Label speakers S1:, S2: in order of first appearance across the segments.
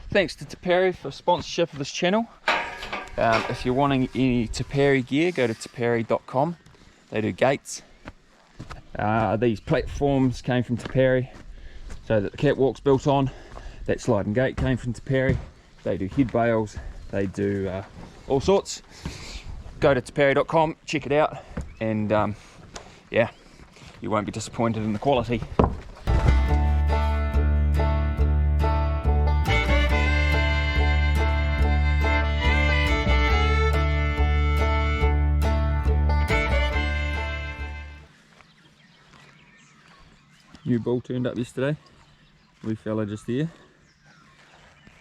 S1: thanks to Taperi for sponsorship of this channel. If you're wanting any Taperi gear, go to taperi.com. They do gates. These platforms came from Taperi, so that the catwalk's built on. That sliding gate came from Taperi. They do head bales, they do all sorts. Go to taperi.com, check it out, and yeah, you won't be disappointed in the quality. New bull turned up yesterday. Wee fella just there.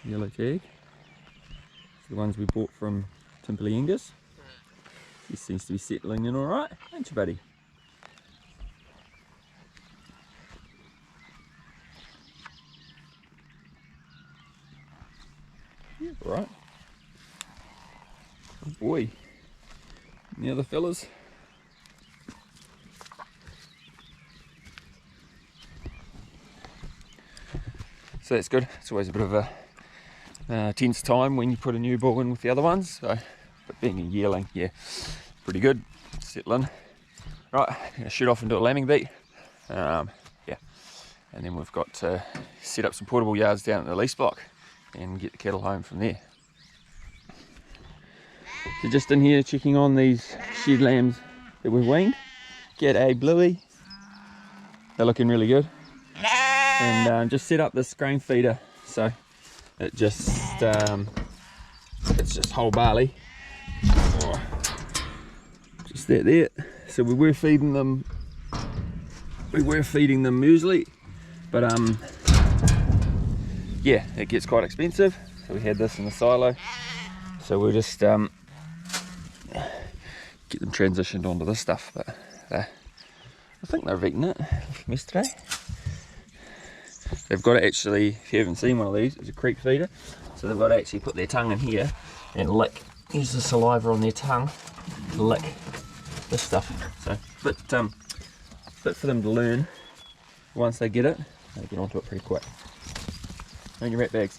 S1: Yellow tag. It's the ones we bought from Timperley Angus. He seems to be settling in alright, ain't you, buddy? Yeah, alright. Oh boy. And the other fellas. So that's good. It's always a bit of a tense time when you put a new bull in with the other ones. So, but being a yearling, yeah, pretty good. Settle in. Right, I'm gonna shoot off into a lambing beat. Yeah, and then we've got to set up some portable yards down at the lease block and get the cattle home from there. So just in here checking on these shed lambs that we've weaned. G'day Bluey. They're looking really good. And just set up this grain feeder, so it just it's just whole barley, just that there. So we were feeding them muesli, but yeah, it gets quite expensive, so we had this in the silo, so we'll just get them transitioned onto this stuff. But I think they've eaten it yesterday. They've got to actually, if you haven't seen one of these, it's a creek feeder, so they've got to actually put their tongue in here and lick, use the saliva on their tongue to lick this stuff. So bit for them to learn. Once they get it, they get onto it pretty quick. And your rat bags.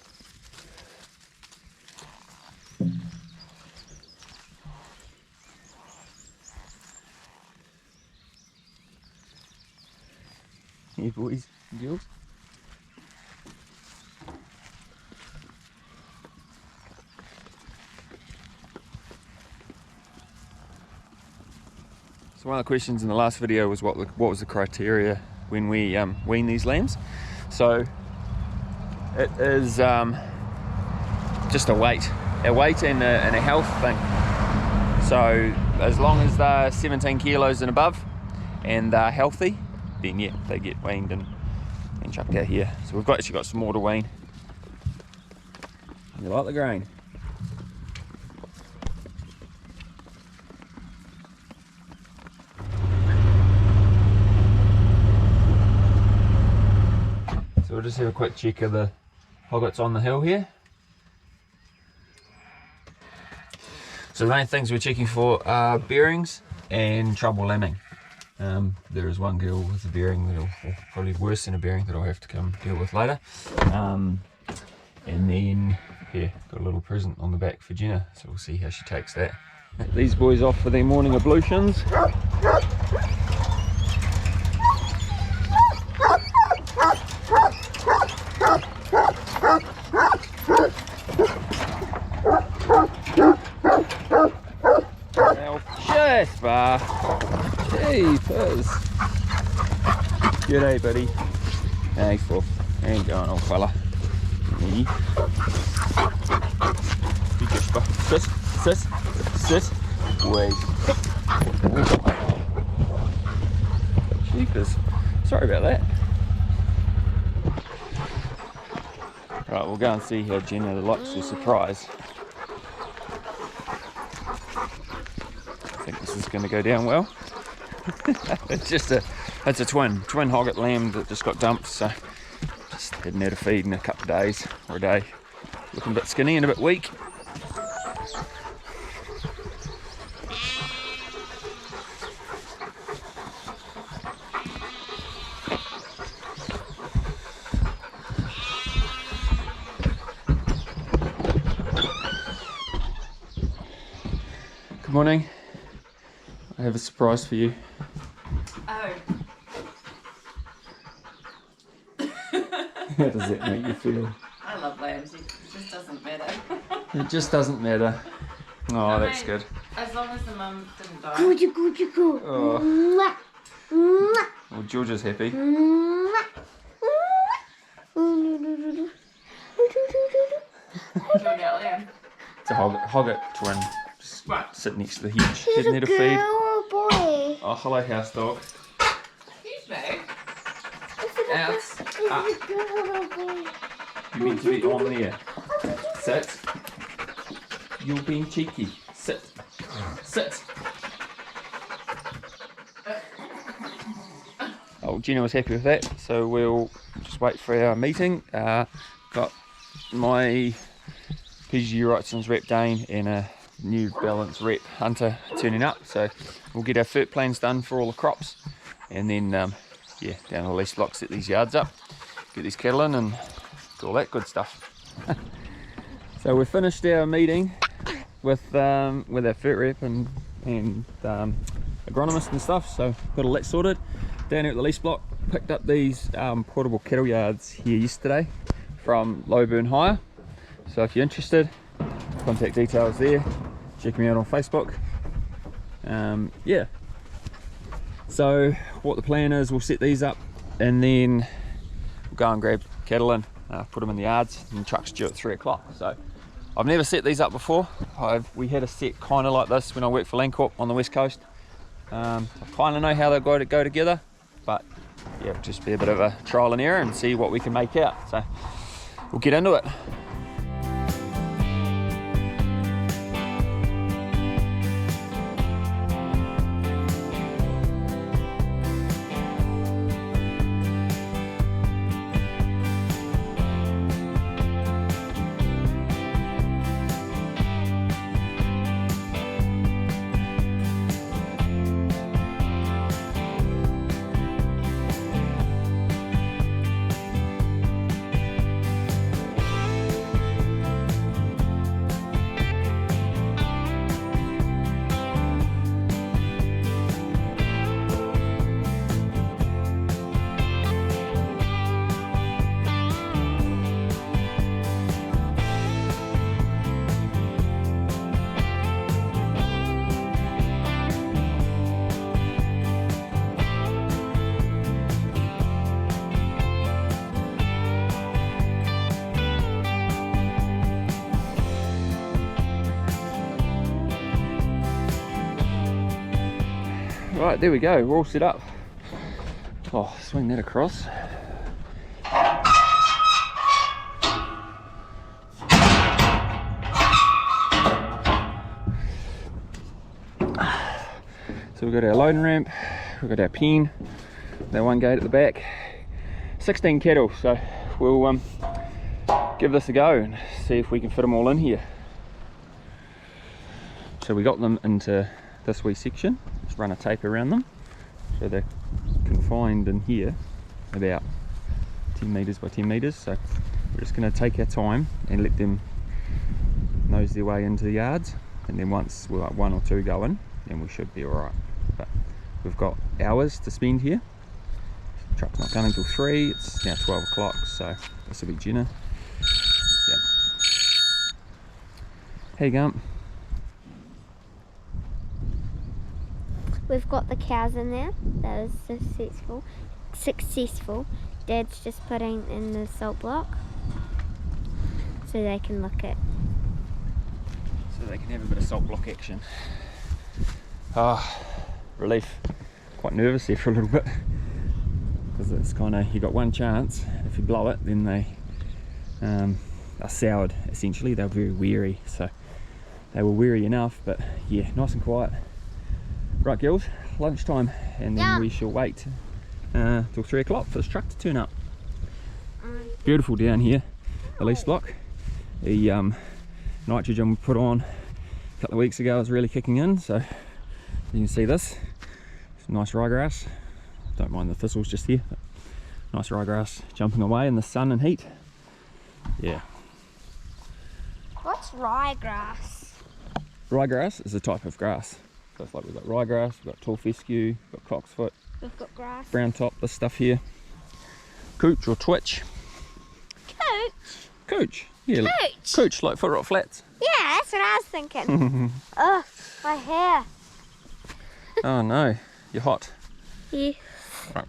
S1: Here boys and girls. So one of the questions in the last video was what was the criteria when we wean these lambs. So it is just a weight and a health thing. So as long as they're 17 kilos and above and they're healthy, then yeah, they get weaned and chucked out here. So we've actually got some more to wean. You like the grain? So we'll just have a quick check of the hoggets on the hill here. So the main things we're checking for are bearings and trouble lambing. There is one girl with a bearing that'll, or probably worse than a bearing, that I'll have to come deal with later. And then, yeah, got a little present on the back for Genna, so we'll see how she takes that. These boys off for their morning ablutions. Jasper! Jeepers! G'day, buddy. Hey, for. How you going, old fella? Me. Hey, Jasper. Sit. Wait. Jeepers. Sorry about that. Right, we'll go and see how Genna likes her surprise. I think this is going to go down well. It's a twin hogget lamb that just got dumped, so just hadn't had a feed in a couple of days or a day. Looking a bit skinny and a bit weak. Good morning. I have a surprise for you.
S2: Oh.
S1: How does that make you feel?
S2: I love lambs, it just doesn't matter.
S1: It just doesn't matter. Oh,
S2: I
S1: that's
S2: mean,
S1: good.
S2: As long as the mum didn't die.
S1: Oh. Well, Georgia's happy. To hog it to run. Just sit next to the hedge. Didn't need a feed.
S3: Boy.
S1: Oh, hello, house dog.
S2: Excuse me.
S1: Out. Up. You meant to be on there. Sit. You're being cheeky. Sit. Sit. Oh, Genna was happy with that, so we'll just wait for our meeting. Got my PGU Wrightson's rep Dane and a New Balance rep Hunter turning up, so we'll get our FERT plans done for all the crops, and then yeah, down to the lease block, set these yards up, get these cattle in and do all that good stuff. So we finished our meeting with our FERT rep and agronomist and stuff, so got all that sorted. Down here at the lease block, picked up these portable cattle yards here yesterday from Loburn Hire. So if you're interested, contact details there. Check me out on Facebook. Yeah. So what the plan is, we'll set these up and then we'll go and grab cattle in, put them in the yards, and the truck's due at 3 o'clock. So I've never set these up before. We had a set kind of like this when I worked for Landcorp on the west coast. I kind of know how they go together, but yeah, it'll just be a bit of a trial and error and see what we can make out. So we'll get into it. Right, there we go, we're all set up. Oh, swing that across. So we've got our loading ramp, we've got our pen, that one gate at the back. 16 cattle, so we'll give this a go and see if we can fit them all in here. So we got them into this wee section, just run a tape around them, so they're confined in here about 10 metres by 10 metres. So we're just going to take our time and let them nose their way into the yards, and then once we're like 1 or 2 go in, then we should be alright. But we've got hours to spend here. The truck's not coming till 3, it's now 12 o'clock, so this will be Genna. Yep. How you going?
S3: We've got the cows in there. That is successful. Dad's just putting in the salt block so they can look at.
S1: So they can have a bit of salt block action. Ah, relief. Quite nervous here for a little bit because it's kind of, you got one chance. If you blow it, then they are soured essentially. They're very weary, so they were weary enough, but yeah, nice and quiet. Right girls, lunchtime, and then we shall wait till 3 o'clock for this truck to turn up. Beautiful down here, the lease block. The nitrogen we put on a couple of weeks ago is really kicking in, so you can see this. Some nice ryegrass. Don't mind the thistles just here, but nice ryegrass jumping away in the sun and heat. Yeah.
S3: What's ryegrass?
S1: ryegrass is a type of grass. So it's like we've got ryegrass, we've got tall fescue, we've got cocksfoot,
S3: We've got grass.
S1: brown top, this stuff here. Cooch or twitch.
S3: Coach?
S1: Cooch. Yeah.
S3: Cooch?
S1: Cooch, like foot rot flats.
S3: Yeah, that's what I was thinking. Ugh, my hair.
S1: Oh no, you're hot.
S3: Yeah.
S1: Right.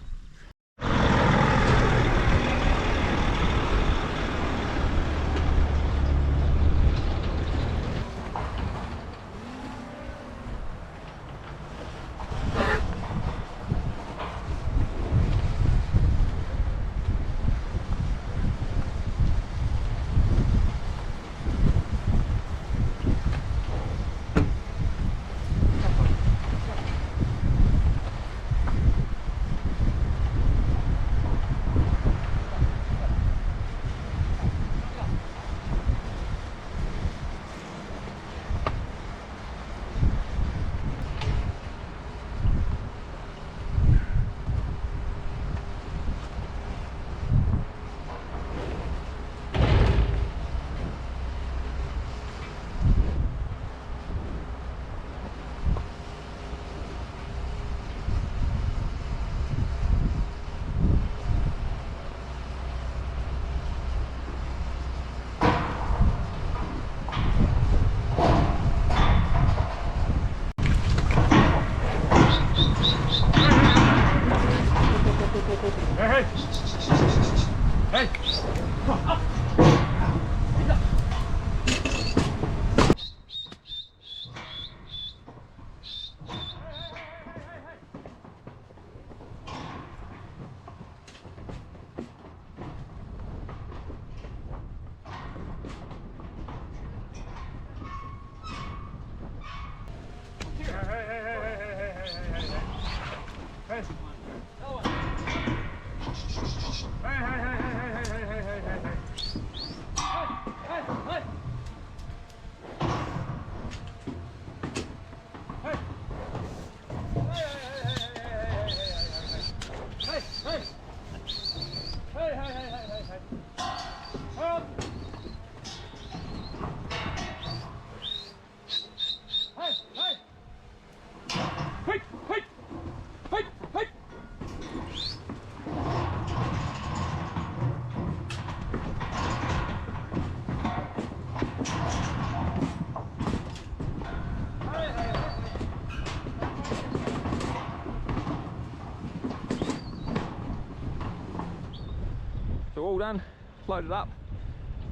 S1: So all done, loaded up,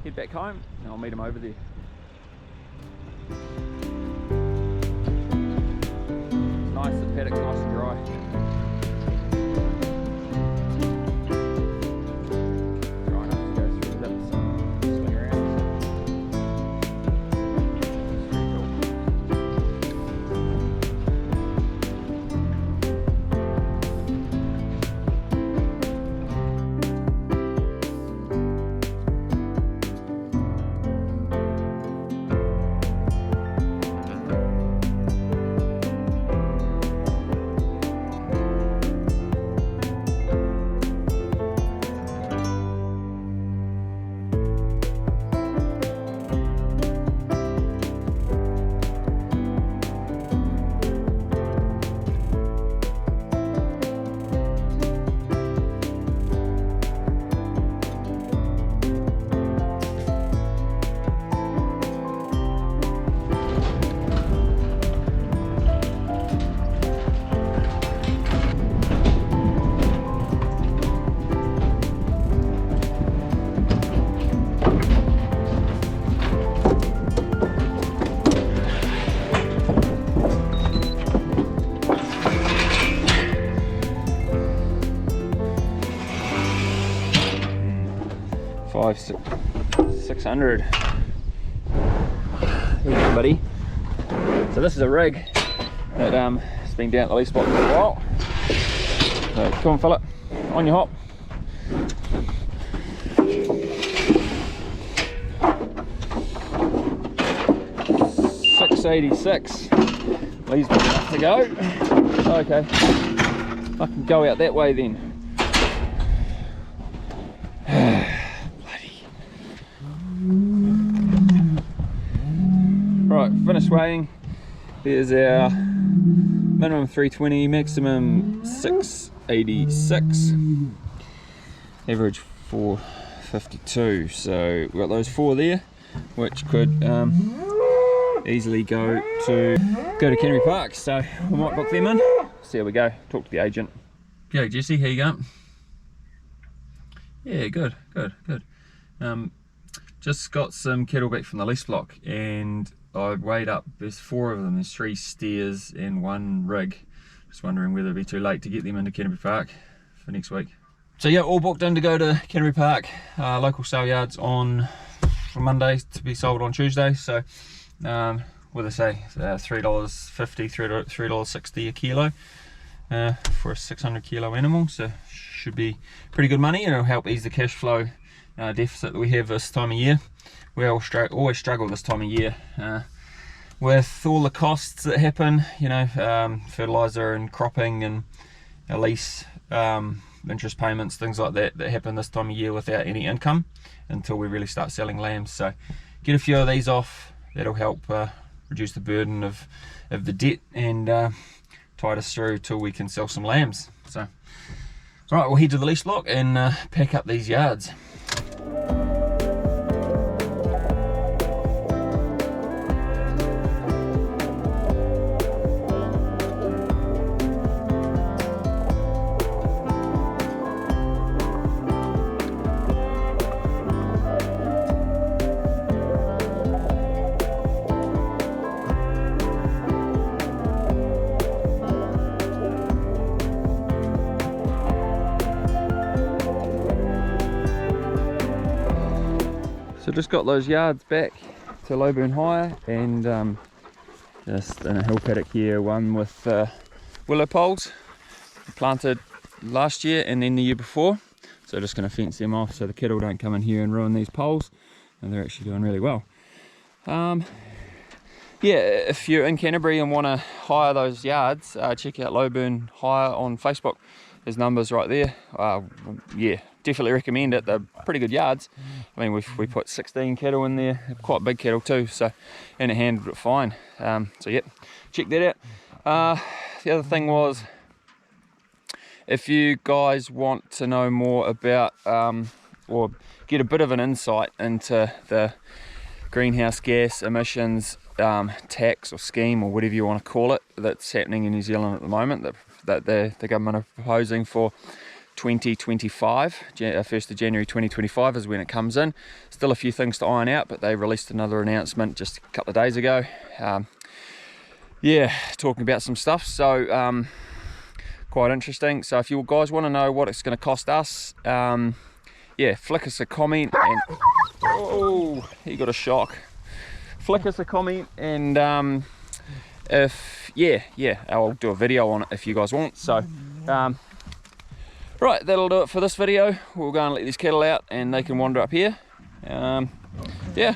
S1: head back home, and I'll meet him over there. It's nice, the paddock's nice and dry. Dry enough to go through the dips and swing around. It's pretty cool. $600. Here you go, buddy. So this is a rig that has been down at the lease spot for a while. So come on, fill it on your hop. $686. Lee's got enough to go. Okay, I can go out that way then. Right, finished weighing, There's our minimum 320, maximum 686, average 452. So we've got those 4 there, which could easily go to Canterbury Park. So we might book them in. See how we go. Talk to the agent. Okay, Jesse, how you going? Yeah, good. Just got some cattle back from the lease block, and I weighed up, there's 4 of them, there's 3 steers and 1 rig. Just wondering whether it'd be too late to get them into Canterbury Park for next week. So yeah, all booked in to go to Canterbury Park, local sale yards on Monday to be sold on Tuesday. So what do they say, $3.50, $3.60 a kilo for a 600 kilo animal. So should be pretty good money, and it'll help ease the cash flow deficit that we have this time of year. We always struggle this time of year with all the costs that happen, you know, fertilizer and cropping and lease, interest payments, things like that happen this time of year without any income until we really start selling lambs. So get a few of these off, that'll help reduce the burden of the debt and tide us through till we can sell some lambs. So alright, we'll head to the lease block and pack up these yards. So just got those yards back to Loburn Hire, and just in a hill paddock here, one with willow poles planted last year and then the year before. So just going to fence them off so the cattle don't come in here and ruin these poles, and they're actually doing really well. Yeah, if you're in Canterbury and want to hire those yards, check out Loburn Hire on Facebook. There's numbers right there. Yeah, definitely recommend it. They're pretty good yards. I mean, we put 16 cattle in there, quite big cattle too, so, and it handled it fine. So yeah, check that out. The other thing was, if you guys want to know more about or get a bit of an insight into the greenhouse gas emissions tax or scheme, or whatever you want to call it, that's happening in New Zealand at the moment, that the government are proposing for 2025, 1st of January 2025 is when it comes in. Still a few things to iron out, but they released another announcement just a couple of days ago. Yeah, talking about some stuff, so quite interesting. So if you guys want to know what it's going to cost us, yeah, flick us a comment, and oh, he got a shock. Flick us a comment, and if yeah, I'll do a video on it if you guys want. So right, that'll do it for this video. We'll go and let these cattle out and they can wander up here. Yeah,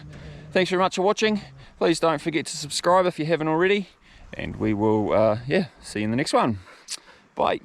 S1: thanks very much for watching. Please don't forget to subscribe if you haven't already, and we will yeah, see you in the next one. Bye.